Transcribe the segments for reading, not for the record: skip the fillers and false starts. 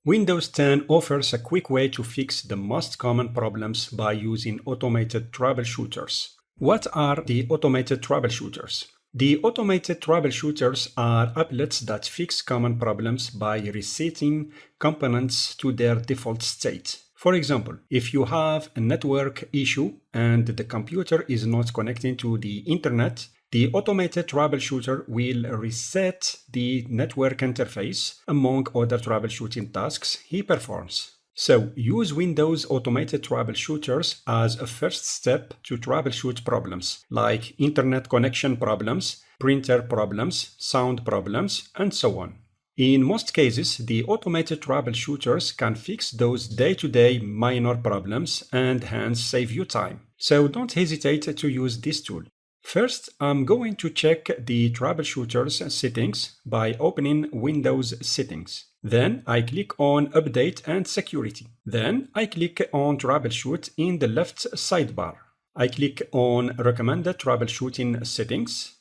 Windows 10 offers a quick way to fix the most common problems by using automated troubleshooters. What are the automated troubleshooters? The automated troubleshooters are applets that fix common problems by resetting components to their default state. For example, if you have a network issue and the computer is not connecting to the internet, the automated troubleshooter will reset the network interface among other troubleshooting tasks he performs. So use Windows automated troubleshooters as a first step to troubleshoot problems like internet connection problems, printer problems, sound problems, and so on. In most cases, the automated troubleshooters can fix those day-to-day minor problems and hence save you time. So don't hesitate to use this tool. First, I'm going to check the troubleshooters settings by opening Windows Settings. Then I click on Update and Security. Then I click on Troubleshoot in the left sidebar. I click on Recommended Troubleshooting Settings.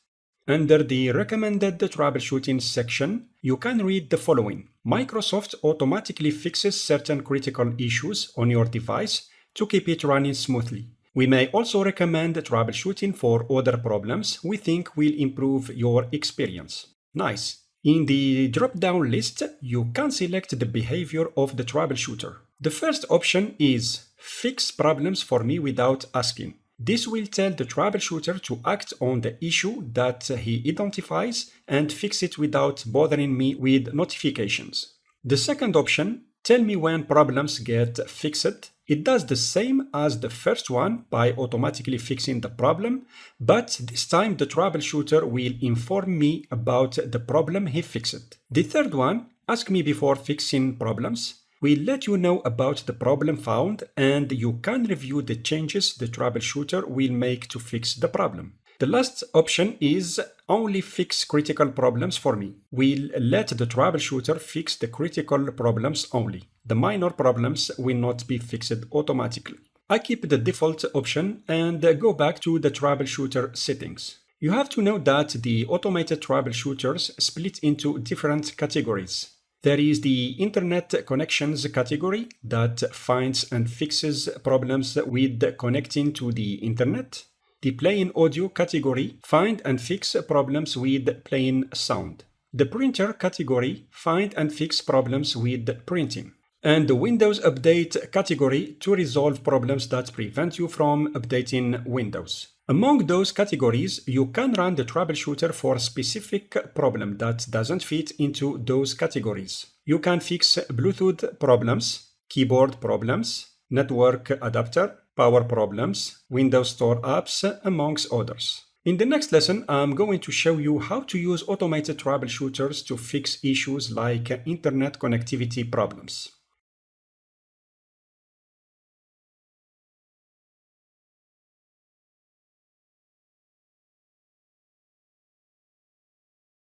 Under the Recommended Troubleshooting section, you can read the following. Microsoft automatically fixes certain critical issues on your device to keep it running smoothly. We may also recommend troubleshooting for other problems we think will improve your experience. Nice. In the drop-down list, you can select the behavior of the troubleshooter. The first option is Fix problems for me without asking. This will tell the troubleshooter to act on the issue that he identifies and fix it without bothering me with notifications. The second option, Tell me when problems get fixed. It does the same as the first one by automatically fixing the problem, but this time the troubleshooter will inform me about the problem he fixed. The third one, Ask me before fixing problems, will let you know about the problem found and you can review the changes the troubleshooter will make to fix the problem. The last option is Only fix critical problems for me. We'll let the troubleshooter fix the critical problems only. The minor problems will not be fixed automatically. I keep the default option and go back to the troubleshooter settings. You have to know that the automated troubleshooters split into different categories. There is the Internet Connections category that finds and fixes problems with connecting to the Internet. The Playing Audio category find and fix problems with playing sound. The Printer category find and fix problems with printing. And the Windows Update category to resolve problems that prevent you from updating Windows. Among those categories, you can run the troubleshooter for a specific problem that doesn't fit into those categories. You can fix Bluetooth problems, keyboard problems, network adapter, power problems, Windows Store apps, amongst others. In the next lesson, I'm going to show you how to use automated troubleshooters to fix issues like internet connectivity problems.